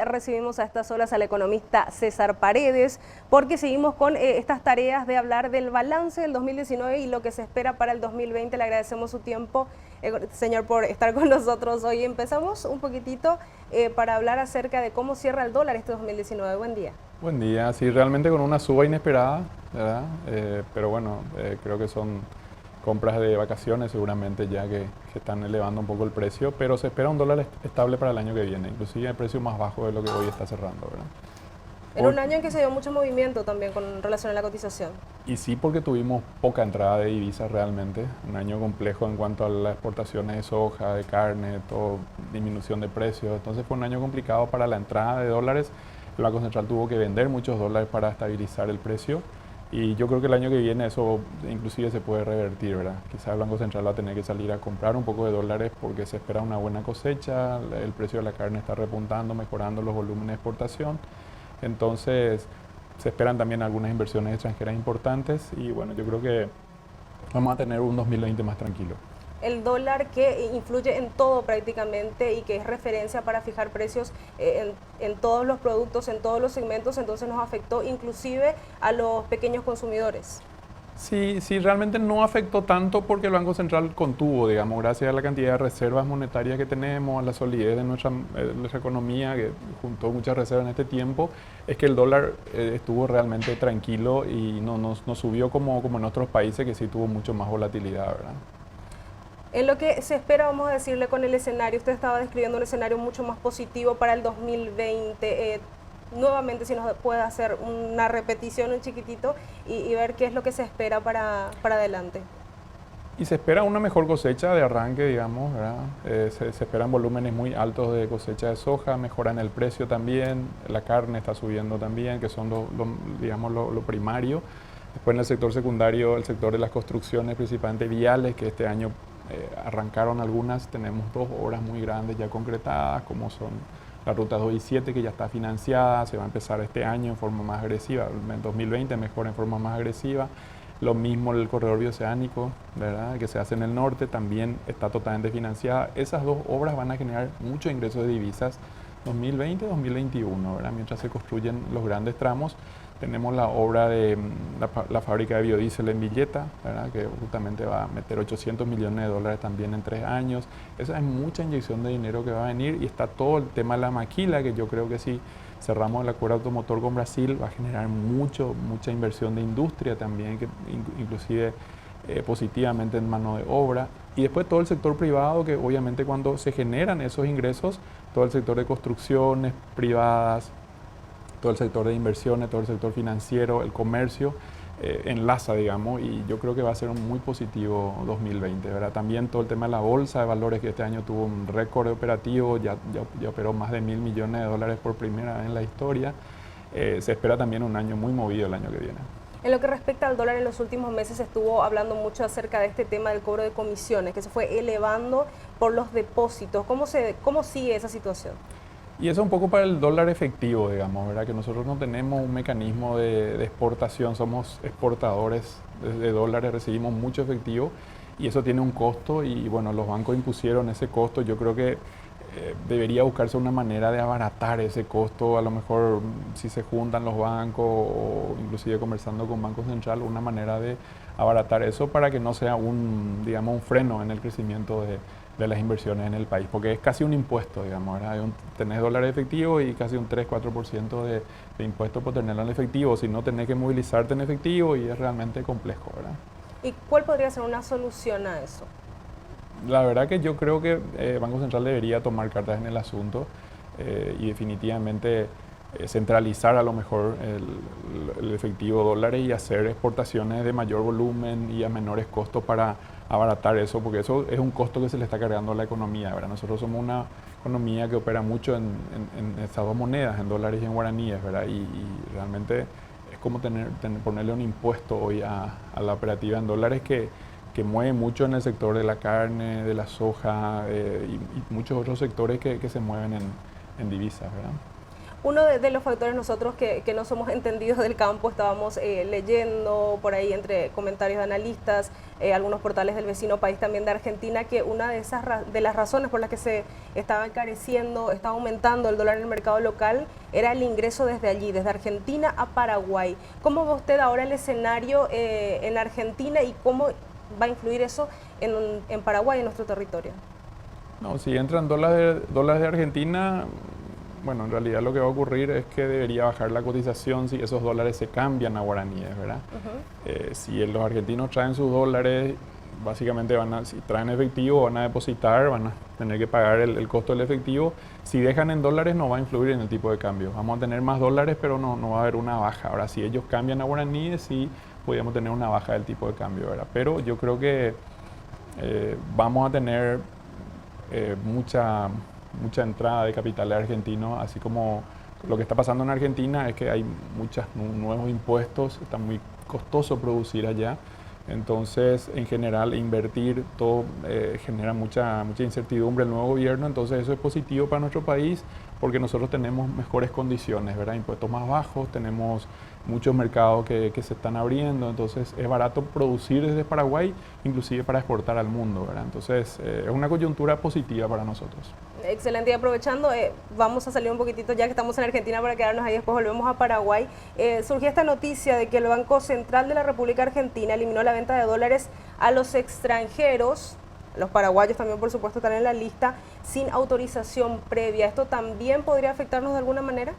Recibimos a estas horas al economista César Paredes porque seguimos con estas tareas de hablar del balance del 2019 y lo que se espera para el 2020. Le agradecemos su tiempo, señor, por estar con nosotros hoy. Empezamos un poquitito para hablar acerca de cómo cierra el dólar este 2019. Buen día. Buen día, sí, realmente con una suba inesperada, ¿verdad? Pero bueno, creo que son compras de vacaciones seguramente ya que están elevando un poco el precio, pero se espera un dólar estable para el año que viene, inclusive el precio más bajo de lo que hoy está cerrando, ¿verdad? En un año en que se dio mucho movimiento también con relación a la cotización. Y sí, porque tuvimos poca entrada de divisas realmente, un año complejo en cuanto a las exportaciones de soja, de carne, todo, disminución de precios, entonces fue un año complicado para la entrada de dólares. El Banco Central tuvo que vender muchos dólares para estabilizar el precio y yo creo que el año que viene eso inclusive se puede revertir, ¿verdad? Quizás el Banco Central va a tener que salir a comprar un poco de dólares porque se espera una buena cosecha, el precio de la carne está repuntando, mejorando los volúmenes de exportación, entonces se esperan también algunas inversiones extranjeras importantes y bueno, yo creo que vamos a tener un 2020 más tranquilo. El dólar que influye en todo prácticamente y que es referencia para fijar precios en todos los productos, en todos los segmentos, entonces nos afectó inclusive a los pequeños consumidores. Sí, realmente no afectó tanto porque el Banco Central contuvo, digamos, gracias a la cantidad de reservas monetarias que tenemos, a la solidez de nuestra economía, que juntó muchas reservas en este tiempo, es que el dólar estuvo realmente tranquilo y no subió como en otros países que sí tuvo mucho más volatilidad, ¿verdad? En lo que se espera, vamos a decirle con el escenario, usted estaba describiendo un escenario mucho más positivo para el 2020. Nuevamente, si nos puede hacer una repetición un chiquitito y ver qué es lo que se espera para adelante. Y se espera una mejor cosecha de arranque, digamos, ¿verdad? Se esperan volúmenes muy altos de cosecha de soja, mejoran el precio también, la carne está subiendo también, que son lo primario. Después en el sector secundario, el sector de las construcciones, principalmente viales, que este año arrancaron algunas, tenemos 2 obras muy grandes ya concretadas, como son la Ruta 2 y 7, que ya está financiada, se va a empezar este año en forma más agresiva, en 2020 mejor en forma más agresiva. Lo mismo el corredor bioceánico, ¿verdad?, que se hace en el norte, también está totalmente financiada. Esas 2 obras van a generar muchos ingresos de divisas 2020-2021, ¿verdad? Mientras se construyen los grandes tramos. Tenemos la obra de la fábrica de biodiesel en Villeta, ¿verdad?, que justamente va a meter 800 millones de dólares también en 3 años. Esa es mucha inyección de dinero que va a venir y está todo el tema de la maquila, que yo creo que si cerramos el acuerdo automotor con Brasil va a generar mucha inversión de industria también, que inclusive positivamente en mano de obra. Y después todo el sector privado, que obviamente cuando se generan esos ingresos, todo el sector de construcciones privadas, todo el sector de inversiones, todo el sector financiero, el comercio, enlaza, digamos, y yo creo que va a ser un muy positivo 2020, ¿verdad? También todo el tema de la bolsa de valores, que este año tuvo un récord operativo, ya operó más de 1.000 millones de dólares por primera vez en la historia. Se espera también un año muy movido el año que viene. En lo que respecta al dólar, en los últimos meses se estuvo hablando mucho acerca de este tema del cobro de comisiones, que se fue elevando por los depósitos. ¿Cómo sigue esa situación? Y eso un poco para el dólar efectivo, digamos, ¿verdad? Que nosotros no tenemos un mecanismo de exportación, somos exportadores de dólares, recibimos mucho efectivo y eso tiene un costo y bueno, los bancos impusieron ese costo. Yo creo que debería buscarse una manera de abaratar ese costo, a lo mejor si se juntan los bancos o inclusive conversando con Banco Central, una manera de abaratar eso para que no sea digamos, un freno en el crecimiento de las inversiones en el país, porque es casi un impuesto, digamos, ¿verdad? Tenés dólares efectivos y casi un 3-4% de impuesto por tenerlo en efectivo, si no tenés que movilizarte en efectivo y es realmente complejo, ¿verdad? ¿Y cuál podría ser una solución a eso? La verdad que yo creo que el Banco Central debería tomar cartas en el asunto y definitivamente centralizar a lo mejor el efectivo dólares y hacer exportaciones de mayor volumen y a menores costos para abaratar eso, porque eso es un costo que se le está cargando a la economía, ¿verdad? Nosotros somos una economía que opera mucho en estas 2 monedas, en dólares y en guaraníes, ¿verdad? Y realmente es como ponerle un impuesto hoy a la operativa en dólares que mueve mucho en el sector de la carne, de la soja y muchos otros sectores que se mueven en divisas, ¿verdad? Uno de los factores nosotros que no somos entendidos del campo, estábamos leyendo por ahí entre comentarios de analistas, algunos portales del vecino país también de Argentina, que una de las razones por las que se estaba encareciendo, estaba aumentando el dólar en el mercado local, era el ingreso desde allí, desde Argentina a Paraguay. ¿Cómo ve usted ahora el escenario en Argentina y cómo va a influir eso en Paraguay, en nuestro territorio? No, si entran dólares de Argentina, bueno, en realidad lo que va a ocurrir es que debería bajar la cotización si esos dólares se cambian a guaraníes, ¿verdad? Si los argentinos traen sus dólares, básicamente si traen efectivo, van a depositar, van a tener que pagar el costo del efectivo. Si dejan en dólares, no va a influir en el tipo de cambio. Vamos a tener más dólares, pero no va a haber una baja. Ahora, si ellos cambian a guaraníes, sí podríamos tener una baja del tipo de cambio, ¿verdad? Pero yo creo que vamos a tener mucha entrada de capitales argentinos, así como lo que está pasando en Argentina es que hay muchos nuevos impuestos, está muy costoso producir allá, entonces en general invertir todo genera mucha incertidumbre el nuevo gobierno, entonces eso es positivo para nuestro país porque nosotros tenemos mejores condiciones, ¿verdad? Impuestos más bajos, tenemos muchos mercados que se están abriendo, entonces es barato producir desde Paraguay, inclusive para exportar al mundo, ¿verdad? Entonces es una coyuntura positiva para nosotros. Excelente, y aprovechando, vamos a salir un poquitito ya que estamos en Argentina para quedarnos ahí, después volvemos a Paraguay. Surgió esta noticia de que el Banco Central de la República Argentina eliminó la venta de dólares a los extranjeros, los paraguayos también por supuesto están en la lista, sin autorización previa. ¿Esto también podría afectarnos de alguna manera?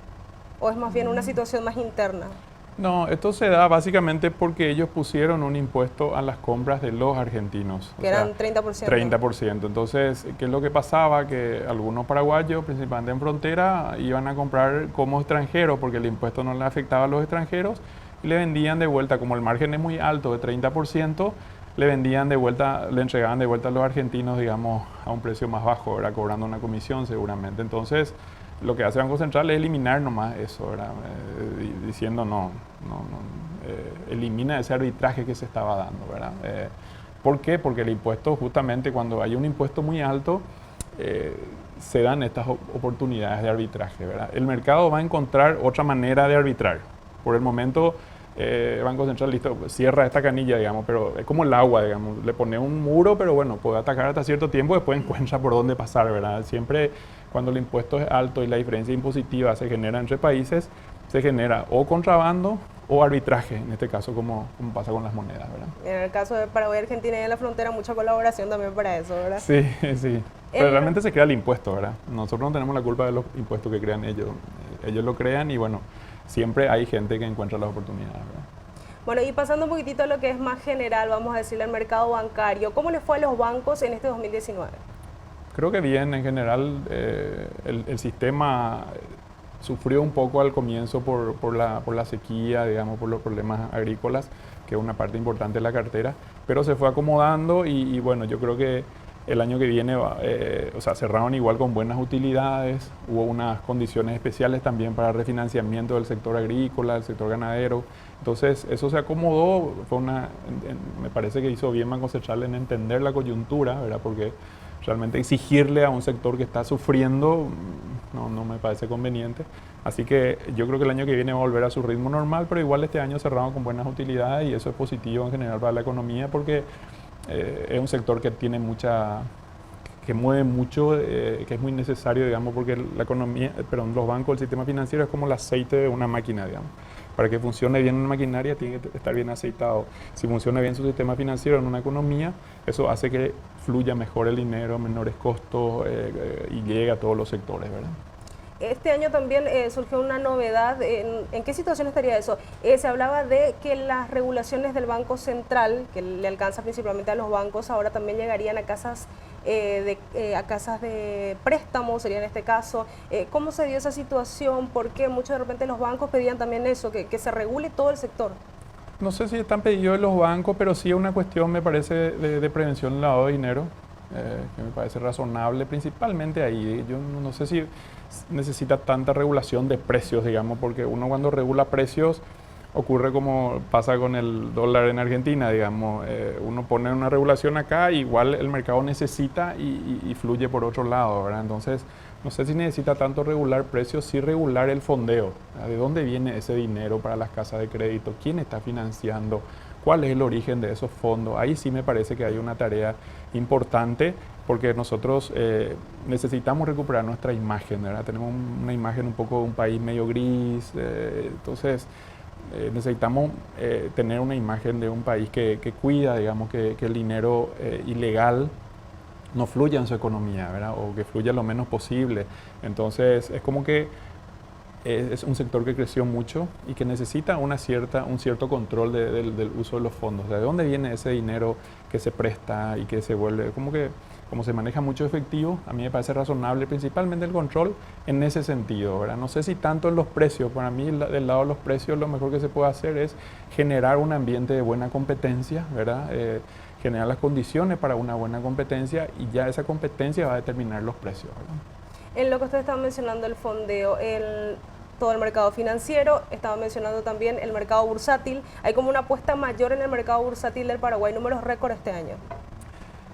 ¿O es más bien una situación más interna? No, esto se da básicamente porque ellos pusieron un impuesto a las compras de los argentinos. Que eran 30%. 30%. Entonces, ¿qué es lo que pasaba? Que algunos paraguayos, principalmente en frontera, iban a comprar como extranjeros porque el impuesto no le afectaba a los extranjeros y le vendían de vuelta, como el margen es muy alto, de 30%, le vendían de vuelta, le entregaban de vuelta a los argentinos, digamos, a un precio más bajo, ¿verdad? Cobrando una comisión seguramente. Entonces, lo que hace el Banco Central es eliminar nomás eso, ¿verdad? Diciendo elimina ese arbitraje que se estaba dando, ¿verdad? ¿Por qué? Porque el impuesto, justamente cuando hay un impuesto muy alto, se dan estas oportunidades de arbitraje, ¿verdad? El mercado va a encontrar otra manera de arbitrar. Por el momento, el Banco Central, listo, cierra esta canilla, digamos, pero es como el agua, digamos, le pone un muro, pero bueno, puede atacar hasta cierto tiempo, después encuentra por dónde pasar, ¿verdad? Siempre cuando el impuesto es alto y la diferencia impositiva se genera entre países, se genera o contrabando o arbitraje, en este caso como pasa con las monedas, ¿verdad? En el caso de Paraguay y Argentina y en la frontera, mucha colaboración también para eso, ¿verdad? Sí, sí. Pero realmente se crea el impuesto, ¿verdad? Nosotros no tenemos la culpa de los impuestos que crean ellos. Ellos lo crean y bueno, siempre hay gente que encuentra las oportunidades, ¿verdad? Bueno, y pasando un poquitito a lo que es más general, vamos a decirle al mercado bancario, ¿cómo le fue a los bancos en este 2019? Creo que bien, en general el sistema sufrió un poco al comienzo por la sequía, digamos, por los problemas agrícolas, que es una parte importante de la cartera, pero se fue acomodando y bueno, yo creo que el año que viene, cerraron igual con buenas utilidades, hubo unas condiciones especiales también para refinanciamiento del sector agrícola, del sector ganadero, entonces eso se acomodó, me parece que hizo bien Banco Central en entender la coyuntura, ¿verdad? Porque realmente exigirle a un sector que está sufriendo no me parece conveniente. Así que yo creo que el año que viene va a volver a su ritmo normal, pero igual este año cerramos con buenas utilidades y eso es positivo en general para la economía porque es un sector que tiene que mueve mucho, que es muy necesario, digamos, porque la economía, los bancos, el sistema financiero es como el aceite de una máquina, digamos. Para que funcione bien una maquinaria tiene que estar bien aceitado. Si funciona bien su sistema financiero en una economía, eso hace que fluya mejor el dinero, menores costos y llegue a todos los sectores, ¿verdad? Este año también surgió una novedad. ¿En qué situación estaría eso? Se hablaba de que las regulaciones del Banco Central, que le alcanza principalmente a los bancos, ahora también llegarían a casas de préstamo, sería en este caso. ¿Cómo se dio esa situación? ¿Por qué muchos de repente los bancos pedían también eso, que se regule todo el sector? No sé si están pedidos los bancos, pero sí es una cuestión, me parece, de prevención del lavado de dinero, que me parece razonable, principalmente ahí. Yo no sé si necesita tanta regulación de precios, digamos, porque uno cuando regula precios ocurre como pasa con el dólar en Argentina, digamos, uno pone una regulación acá, igual el mercado necesita y fluye por otro lado, ¿verdad? Entonces, no sé si necesita tanto regular precios, sí regular el fondeo. ¿De dónde viene ese dinero para las casas de crédito? ¿Quién está financiando? ¿Cuál es el origen de esos fondos? Ahí sí me parece que hay una tarea importante porque nosotros necesitamos recuperar nuestra imagen, ¿verdad? Tenemos una imagen un poco de un país medio gris, entonces necesitamos tener una imagen de un país que cuida, digamos, que el dinero ilegal no fluya en su economía, ¿verdad? O que fluya lo menos posible. Entonces es como que es un sector que creció mucho y que necesita un cierto control del uso de los fondos. ¿De dónde viene ese dinero que se presta y que se vuelve? Como se maneja mucho efectivo, a mí me parece razonable principalmente el control en ese sentido, ¿verdad? No sé si tanto en los precios. Para mí, del lado de los precios, lo mejor que se puede hacer es generar un ambiente de buena competencia, ¿verdad? Generar las condiciones para una buena competencia y ya esa competencia va a determinar los precios, ¿verdad? En lo que usted estaba mencionando, el fondeo, todo el mercado financiero, estaba mencionando también el mercado bursátil. Hay como una apuesta mayor en el mercado bursátil del Paraguay, números récord este año.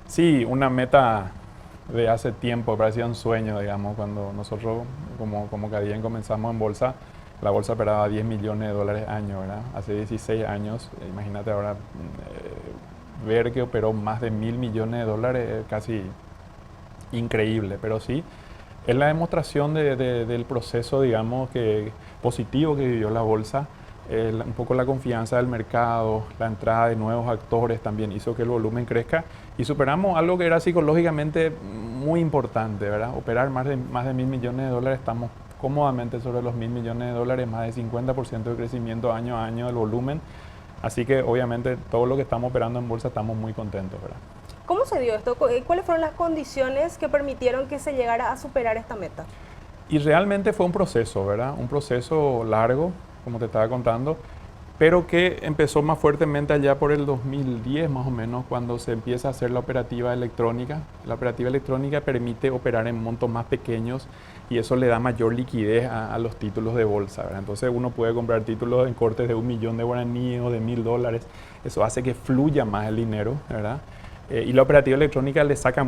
Sí, una meta de hace tiempo, parecía un sueño, digamos, cuando nosotros como Cadien comenzamos en bolsa, la bolsa operaba 10 millones de dólares año, ¿verdad? Hace 16 años, imagínate ahora ver que operó más de 1.000 millones de dólares, es casi increíble, pero sí. Es la demostración del proceso, digamos, positivo que vivió la bolsa, un poco la confianza del mercado, la entrada de nuevos actores también hizo que el volumen crezca y superamos algo que era psicológicamente muy importante, ¿verdad? Operar más de 1.000 millones de dólares, estamos cómodamente sobre los 1.000 millones de dólares, más de 50% de crecimiento año a año del volumen, así que obviamente todo lo que estamos operando en bolsa estamos muy contentos, ¿verdad? ¿Cómo se dio esto? ¿Cuáles fueron las condiciones que permitieron que se llegara a superar esta meta? Y realmente fue un proceso, ¿verdad? Un proceso largo, como te estaba contando, pero que empezó más fuertemente allá por el 2010 más o menos, cuando se empieza a hacer la operativa electrónica. La operativa electrónica permite operar en montos más pequeños y eso le da mayor liquidez a los títulos de bolsa, ¿verdad? Entonces uno puede comprar títulos en cortes de 1 millón de guaraníes o de 1.000 dólares. Eso hace que fluya más el dinero, ¿verdad? Y la operativa electrónica le saca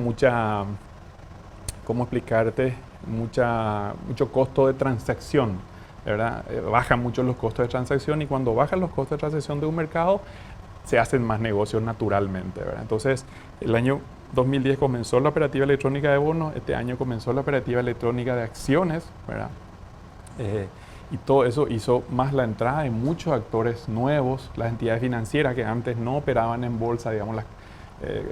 ¿cómo explicarte? Mucho costo de transacción, ¿verdad? Bajan mucho los costos de transacción y cuando bajan los costos de transacción de un mercado, se hacen más negocios naturalmente, ¿verdad? Entonces, el año 2010 comenzó la operativa electrónica de bonos, este año comenzó la operativa electrónica de acciones, ¿verdad? Y todo eso hizo más la entrada de muchos actores nuevos, las entidades financieras que antes no operaban en bolsa, digamos,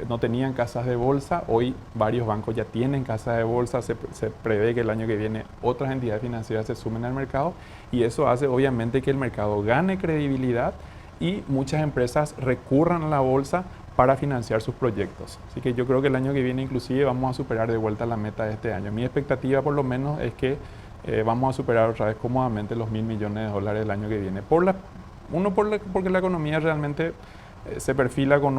no tenían casas de bolsa, hoy varios bancos ya tienen casas de bolsa, se prevé que el año que viene otras entidades financieras se sumen al mercado y eso hace obviamente que el mercado gane credibilidad y muchas empresas recurran a la bolsa para financiar sus proyectos. Así que yo creo que el año que viene inclusive vamos a superar de vuelta la meta de este año. Mi expectativa por lo menos es que vamos a superar otra vez cómodamente los 1.000 millones de dólares el año que viene. Porque la economía realmente se perfila con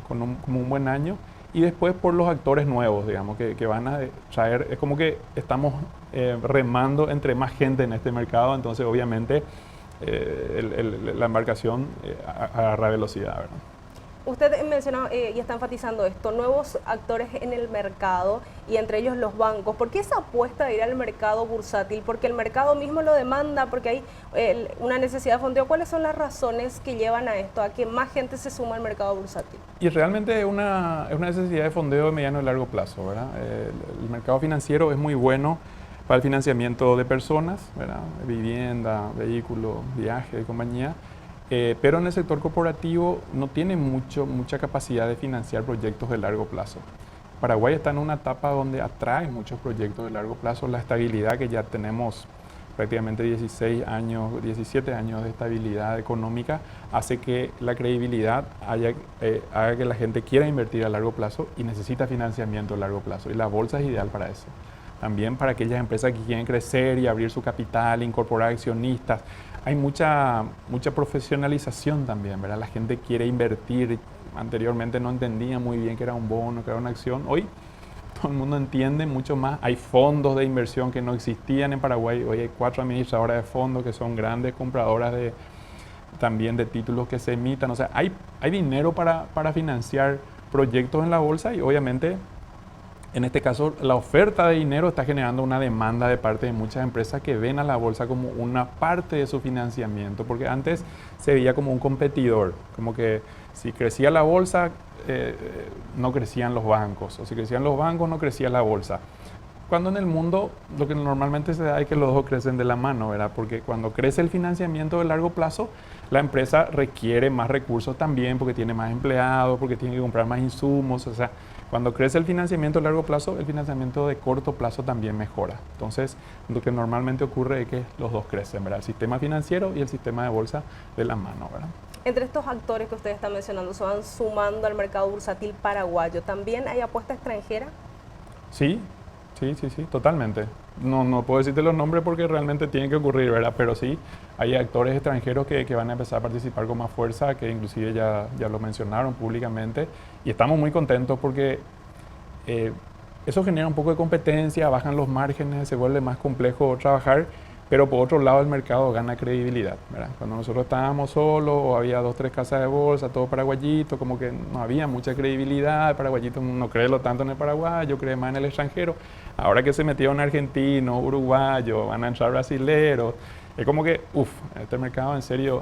como un buen año y después por los actores nuevos, digamos, que van a traer, es como que estamos remando entre más gente en este mercado, entonces obviamente la embarcación agarra velocidad, ¿verdad? Usted menciona y está enfatizando esto, nuevos actores en el mercado y entre ellos los bancos. ¿Por qué esa apuesta de ir al mercado bursátil? ¿Porque el mercado mismo lo demanda? ¿Porque hay una necesidad de fondeo? ¿Cuáles son las razones que llevan a esto, a que más gente se suma al mercado bursátil? Y realmente es una necesidad de fondeo de mediano y largo plazo, ¿verdad? El mercado financiero es muy bueno para el financiamiento de personas, ¿verdad? Vivienda, vehículos, viaje, compañía. Pero en el sector corporativo no tiene mucha capacidad de financiar proyectos de largo plazo. Paraguay está en una etapa donde atrae muchos proyectos de largo plazo. La estabilidad que ya tenemos, prácticamente 16 años, 17 años de estabilidad económica, hace que la credibilidad haga que la gente quiera invertir a largo plazo y necesita financiamiento a largo plazo. Y la bolsa es ideal para eso. También para aquellas empresas que quieren crecer y abrir su capital, incorporar accionistas. Hay mucha profesionalización también, ¿verdad? La gente quiere invertir. Anteriormente no entendía muy bien qué era un bono, qué era una acción. Hoy todo el mundo entiende mucho más. Hay fondos de inversión que no existían en Paraguay. Hoy hay 4 administradoras de fondos que son grandes compradoras también de títulos que se emitan. O sea, hay dinero para financiar proyectos en la bolsa y obviamente En este caso, la oferta de dinero está generando una demanda de parte de muchas empresas que ven a la bolsa como una parte de su financiamiento, porque antes se veía como un competidor, como que si crecía la bolsa, no crecían los bancos, o si crecían los bancos, no crecía la bolsa. Cuando en el mundo lo que normalmente se da es que los dos crecen de la mano, ¿verdad? Porque cuando crece el financiamiento de largo plazo, la empresa requiere más recursos también porque tiene más empleados, porque tiene que comprar más insumos, o sea, cuando crece el financiamiento a largo plazo, el financiamiento de corto plazo también mejora. Entonces, lo que normalmente ocurre es que los dos crecen, ¿verdad? El sistema financiero y el sistema de bolsa de la mano, ¿verdad? Entre estos actores que ustedes están mencionando, se van sumando al mercado bursátil paraguayo. ¿También hay apuesta extranjera? Sí, sí, totalmente. No puedo decirte los nombres porque realmente tienen que ocurrir, ¿verdad? Pero sí, hay actores extranjeros que van a empezar a participar con más fuerza, que inclusive ya lo mencionaron públicamente. Y estamos muy contentos porque eso genera un poco de competencia, bajan los márgenes, se vuelve más complejo trabajar, pero por otro lado el mercado gana credibilidad, ¿verdad? Cuando nosotros estábamos solos o había 2, 3 casas de bolsa, todo paraguayito, como que no había mucha credibilidad, el paraguayito no cree lo tanto en el Paraguay, yo creo más en el extranjero. Ahora que se metieron argentinos, uruguayos, van a entrar brasileros, es como que, este mercado en serio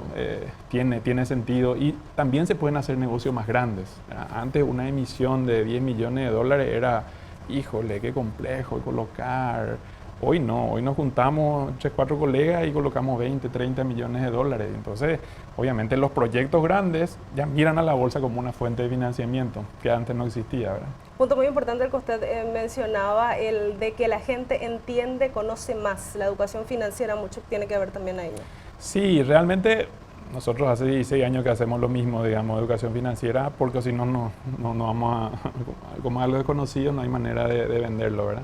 tiene sentido y también se pueden hacer negocios más grandes. Antes una emisión de 10 millones de dólares era, híjole, qué complejo colocar. Hoy no, hoy nos juntamos 3, 4 colegas y colocamos 20, 30 millones de dólares. Entonces, obviamente los proyectos grandes ya miran a la bolsa como una fuente de financiamiento que antes no existía, ¿verdad? Punto muy importante el que usted mencionaba, el de que la gente entiende, conoce más. La educación financiera mucho tiene que ver también ahí, ¿no? Sí, realmente nosotros hace 16 años que hacemos lo mismo, digamos, educación financiera, porque si no, no vamos a, como algo desconocido, no hay manera de venderlo, ¿verdad?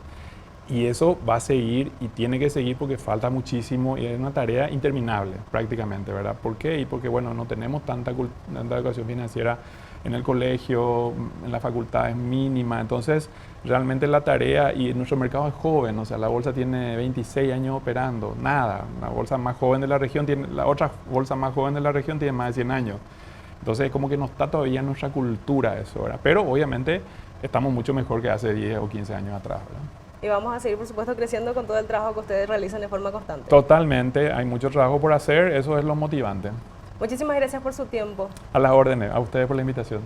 Y eso va a seguir y tiene que seguir porque falta muchísimo y es una tarea interminable prácticamente, ¿verdad? ¿Por qué? Y porque, bueno, no tenemos tanta educación financiera en el colegio, en la facultad es mínima, entonces realmente la tarea, y nuestro mercado es joven, o sea, la bolsa tiene 26 años operando, nada, la bolsa más joven de la región tiene, la otra bolsa más joven de la región tiene más de 100 años. Entonces, como que no está todavía en nuestra cultura eso, ¿verdad? Pero obviamente estamos mucho mejor que hace 10 o 15 años atrás, ¿verdad? Y vamos a seguir, por supuesto, creciendo con todo el trabajo que ustedes realizan de forma constante. Totalmente, hay mucho trabajo por hacer, eso es lo motivante. Muchísimas gracias por su tiempo. A las órdenes, a ustedes por la invitación.